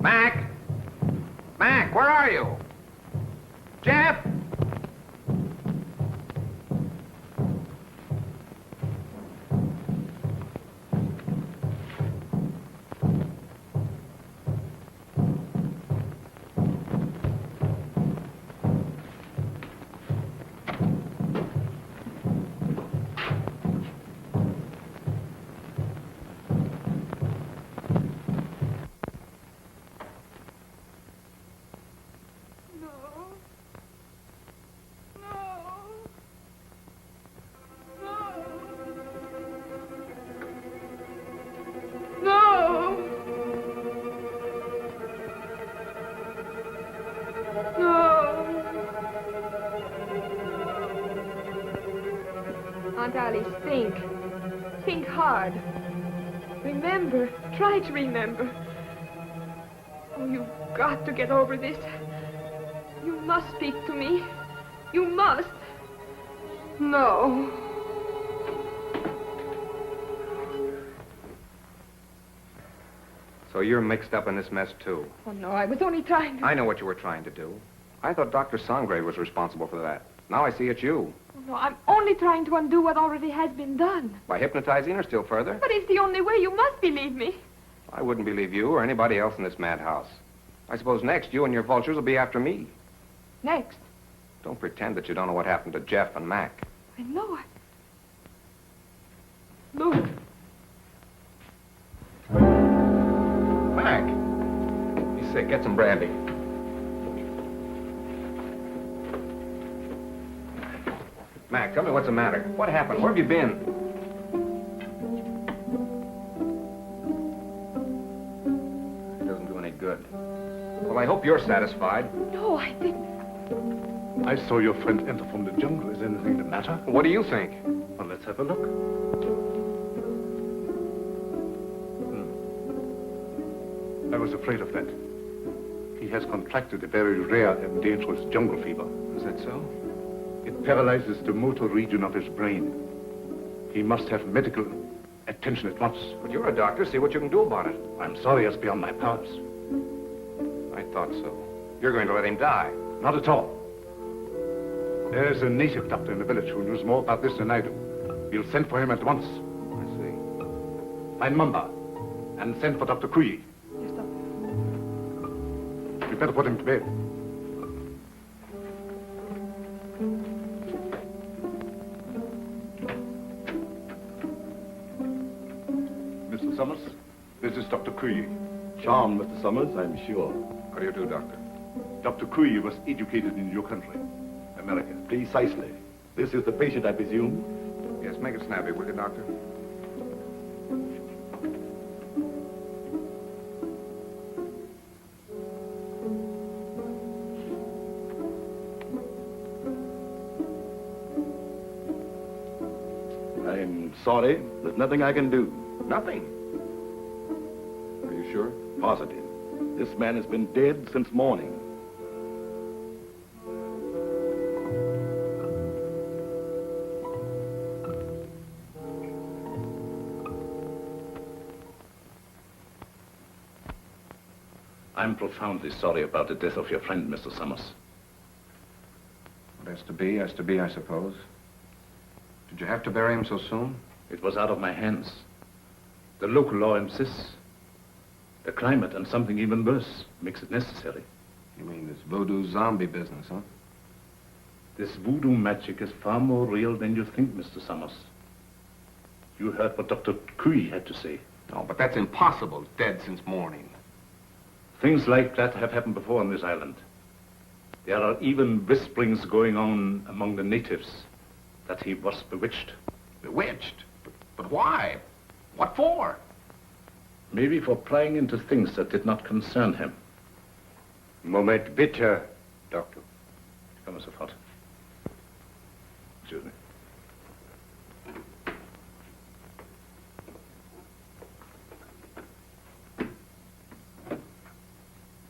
Mac! Mac, where are you? Jeff! Aunt Alice, think. Think hard. Remember. Try to remember. Oh, you've got to get over this. You must speak to me. You must. No. So you're mixed up in this mess, too. Oh, no, I was only trying to... I know what you were trying to do. I thought Dr. Songrave was responsible for that. Now I see it's you. Oh, no, I'm only trying to undo what already has been done. By hypnotizing her still further? But it's the only way. You must believe me. I wouldn't believe you or anybody else in this madhouse. I suppose next you and your vultures will be after me. Next. Don't pretend that you don't know what happened to Jeff and Mac. I know it. Look. Mac! He's sick. Get some brandy. Mac, tell me what's the matter. What happened? Where have you been? It doesn't do any good. Well, I hope you're satisfied. No, I didn't. I saw your friend enter from the jungle. Is anything the matter? What do you think? Well, let's have a look. I was afraid of that. He has contracted a very rare and dangerous jungle fever. Is that so? It paralyzes the motor region of his brain. He must have medical attention at once. But you're a doctor. See what you can do about it. I'm sorry, it's beyond my powers. I thought so. You're going to let him die. Not at all. There's a native doctor in the village who knows more about this than I do. We'll send for him at once. I see. Find Mamba and send for Dr. Kui. Yes, Doctor. You better put him to bed. Mr. Summers, this is Dr. Kui. Charmed, Mr. Summers, I'm sure. How do you do, Doctor? Dr. Kui was educated in your country, America. Precisely. This is the patient, I presume? Yes, make it snappy, will you, Doctor? sorry. There's nothing I can do. Nothing. Are you sure? Positive. This man has been dead since morning. I'm profoundly sorry about the death of your friend, Mr. Summers. What has to be, I suppose. Did you have to bury him so soon? It was out of my hands. The local law insists. The climate and something even worse makes it necessary. You mean this voodoo zombie business, huh? This voodoo magic is far more real than you think, Mr. Summers. You heard what Dr. Cui had to say. No, but that's impossible. Dead since morning. Things like that have happened before on this island. There are even whisperings going on among the natives that he was bewitched. Bewitched? But why? What for? Maybe for prying into things that did not concern him. Moment bitte, Doctor. Come sofort. Excuse me.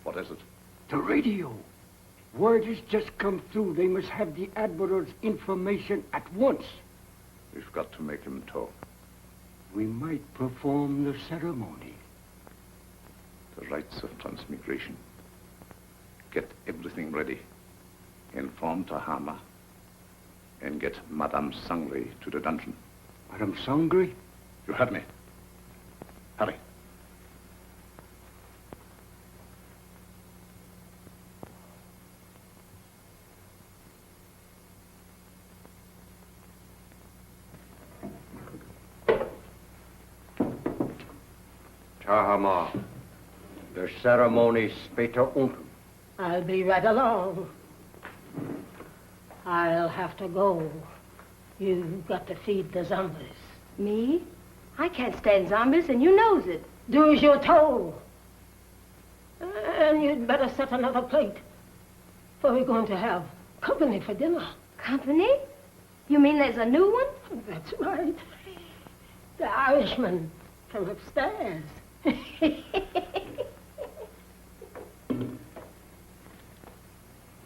What is it? The radio. Word has just come through. They must have the Admiral's information at once. We've got to make him talk. We might perform the ceremony. The rites of transmigration. Get everything ready. Inform Tahama. And get Madame Sangre to the dungeon. Madame Sangre? You heard me. Hurry. Tahama, the ceremony später unten. I'll be right along. I'll have to go. You've got to feed the zombies. Me? I can't stand zombies, and you knows it. Do as you're told. And you'd better set another plate. For we're going to have company for dinner. Company? You mean there's a new one? That's right. The Irishman from upstairs. Well,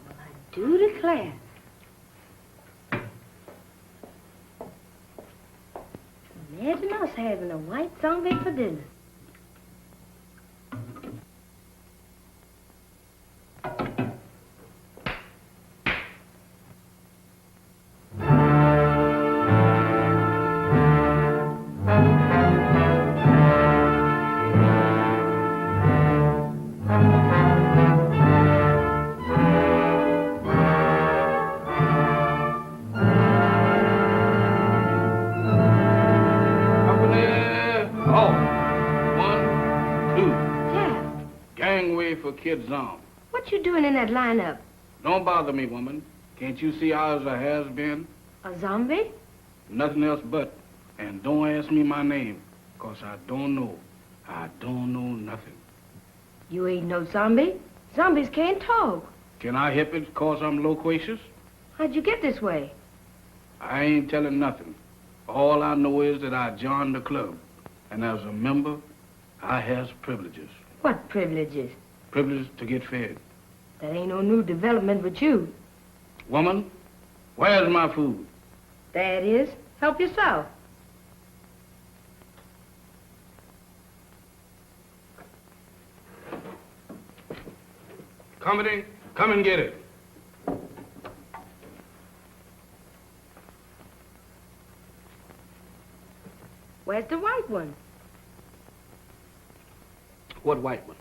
I do declare. Imagine us having a white zombie for dinner. Kid Zom. What you doing in that lineup? Don't bother me, woman. Can't you see ours a has-been? A zombie? Nothing else but. And don't ask me my name, 'cause I don't know. I don't know nothing. You ain't no zombie. Zombies can't talk. Can I help it 'cause I'm loquacious? How'd you get this way? I ain't telling nothing. All I know is that I joined the club. And as a member, I has privileges. What privileges? Privilege to get fed. That ain't no new development with you. Woman, where's my food? There it is. Help yourself. Company, come and get it. Where's the white one? What white one?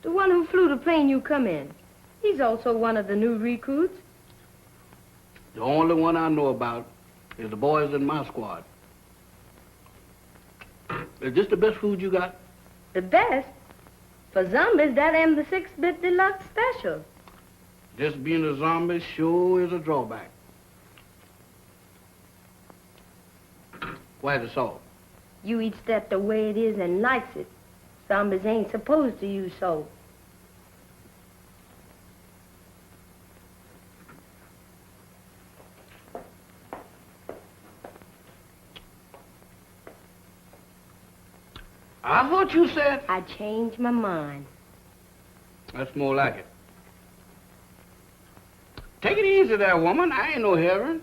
The one who flew the plane you come in. He's also one of the new recruits. The only one I know about is the boys in my squad. Is this the best food you got? The best? For zombies, that am the 6-bit deluxe special. Just being a zombie sure is a drawback. Where's the salt? You eats that the way it is and likes it. Zombies ain't supposed to use salt. I thought you said... I changed my mind. That's more like it. Take it easy there, woman. I ain't no heron.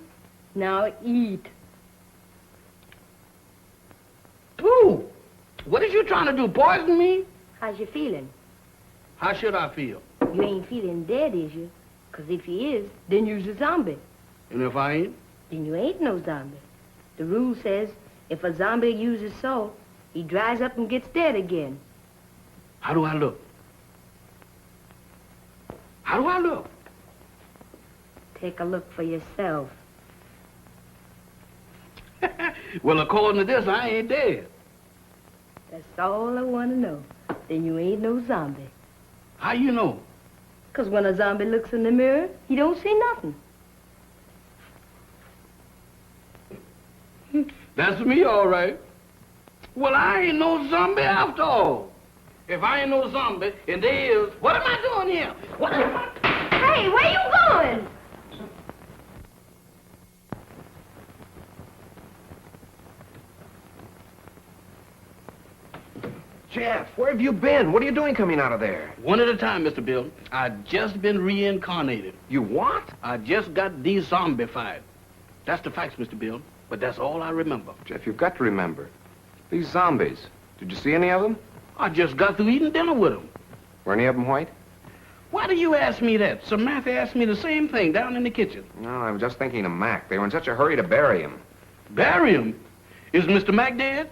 Now eat. Pooh! What is you trying to do, poison me? How's you feeling? How should I feel? You ain't feeling dead, is you? 'Cause if you is, then you's a zombie. And if I ain't? Then you ain't no zombie. The rule says if a zombie uses salt, he dries up and gets dead again. How do I look? How do I look? Take a look for yourself. Well, according to this, I ain't dead. That's all I want to know. Then you ain't no zombie. How you know? 'Cause when a zombie looks in the mirror, he don't see nothing. That's me, all right. Well, I ain't no zombie after all. If I ain't no zombie, and there is, what am I doing here? What am I... Hey, where you going? Jeff, where have you been? What are you doing coming out of there? One at a time, Mr. Bill. I just been reincarnated. You what? I just got de-zombified. That's the facts, Mr. Bill. But that's all I remember. Jeff, you've got to remember. These zombies. Did you see any of them? I just got through eating dinner with them. Were any of them white? Why do you ask me that? Samantha asked me the same thing down in the kitchen. No, I was just thinking of Mac. They were in such a hurry to bury him. Bury him? Is Mr. Mac dead?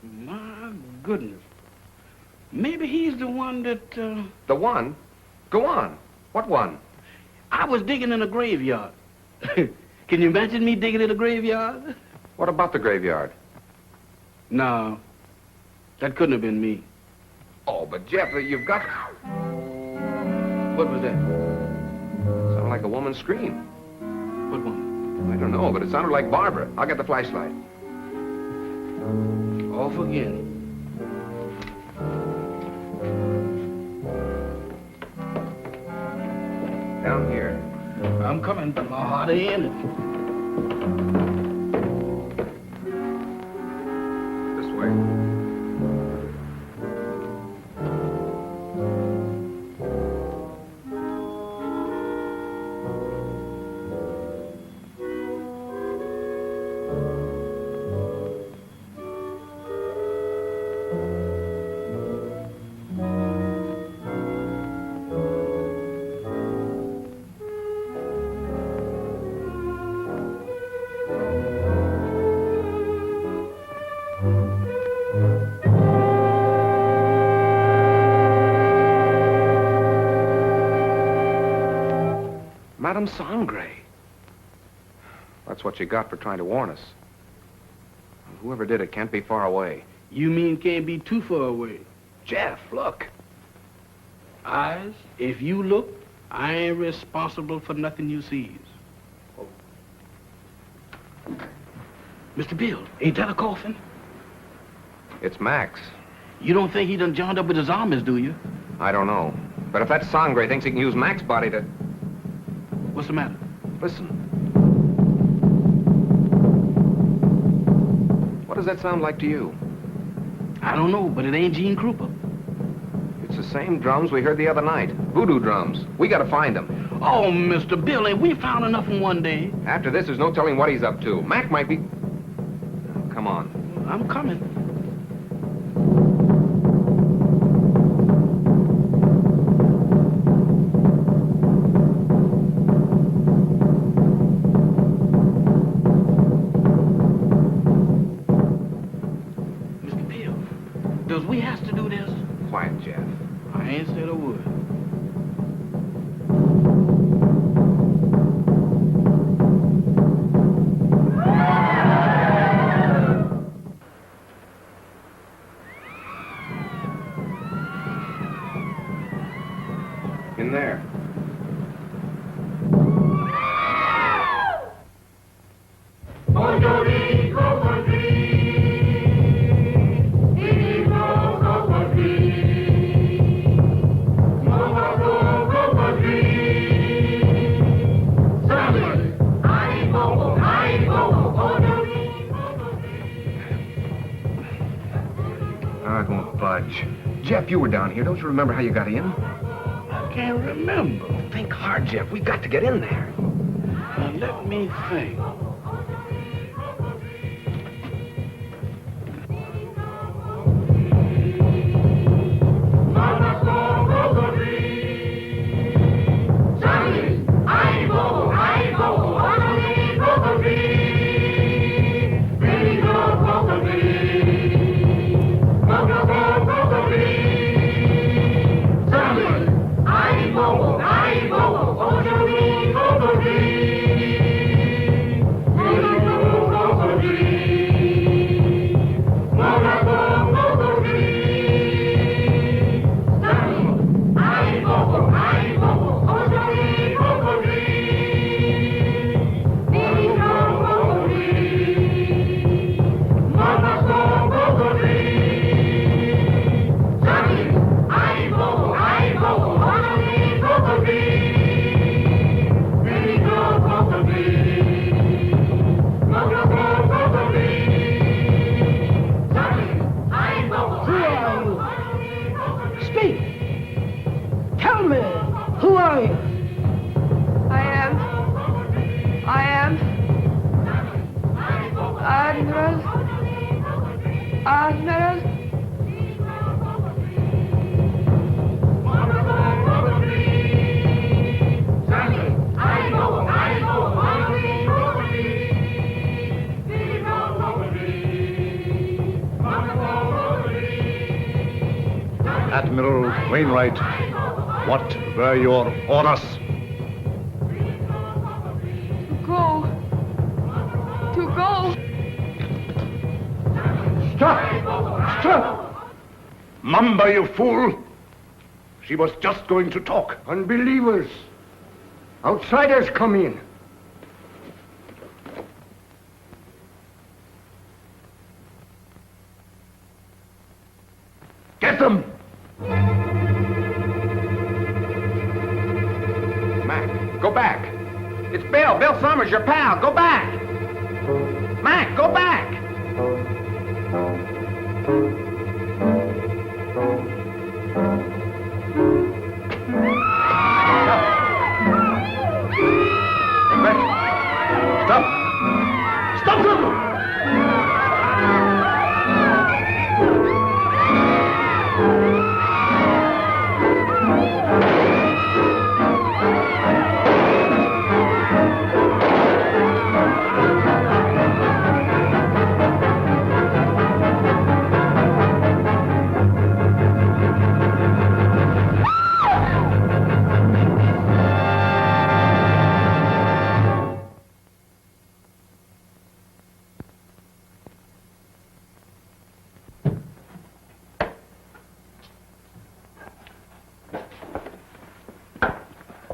My goodness. Maybe he's the one that, The one? Go on. What one? I was digging in a graveyard. Can you imagine me digging in a graveyard? What about the graveyard? No. That couldn't have been me. Oh, but Jeff, you've got... What was that? Sounded like a woman's scream. What one? I don't know, but it sounded like Barbara. I'll get the flashlight. Off again. Down here. I'm coming, but my heart ain't in it. This way. Madame Sangre. That's what you got for trying to warn us. Whoever did it can't be far away. You mean can't be too far away? Jeff, look. Eyes, if you look, I ain't responsible for nothing you sees. Oh. Mr. Bill, ain't that a coffin? It's Max. You don't think he done joined up with the zombies, do you? I don't know. But if that Sangre thinks he can use Max's body to... What's the matter? Listen. What does that sound like to you? I don't know, but it ain't Gene Krupa. It's the same drums we heard the other night. Voodoo drums. We gotta find them. Oh, Mr. Bill, ain't we found enough in one day? After this, there's no telling what he's up to. Mac might be... Oh, come on. I'm coming. Does we have to do this? Quiet, Jeff. I ain't said a word. In there. Oh, it won't budge. Jeff, you were down here. Don't you remember how you got in? I can't remember. Think hard, Jeff. We've got to get in there. Now, let me think. Admiral Wainwright, what were your orders? To go. Stop! Stop! Mamba, you fool! She was just going to talk. Unbelievers. Outsiders come in. Get them! Mac, go back. It's Bill. Bill Summers, your pal. Go back. Mac, go back. Stop! Stop them!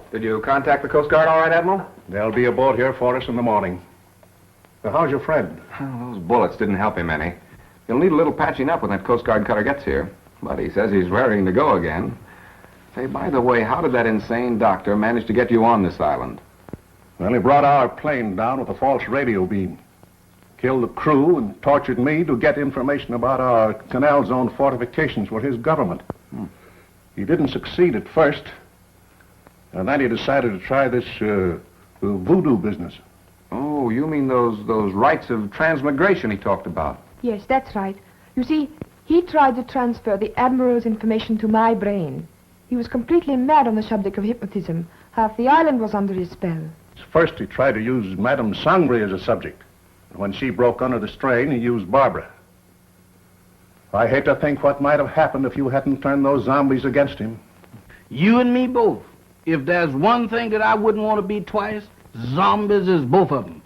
Did you contact the Coast Guard all right, Admiral? They'll be aboard here for us in the morning. Now, how's your friend? Well, those bullets didn't help him any. He'll need a little patching up when that Coast Guard cutter gets here. But he says he's raring to go again. Say, by the way, how did that insane doctor manage to get you on this island? Well, he brought our plane down with a false radio beam. Killed the crew and tortured me to get information about our canal zone fortifications for his government. He didn't succeed at first. And then he decided to try this voodoo business. Oh, you mean those rites of transmigration he talked about? Yes, that's right. You see, he tried to transfer the Admiral's information to my brain. He was completely mad on the subject of hypnotism. Half the island was under his spell. First, he tried to use Madame Sangre as a subject. When she broke under the strain, he used Barbara. I hate to think what might have happened if you hadn't turned those zombies against him. You and me both. If there's one thing that I wouldn't want to be twice, zombies is both of them.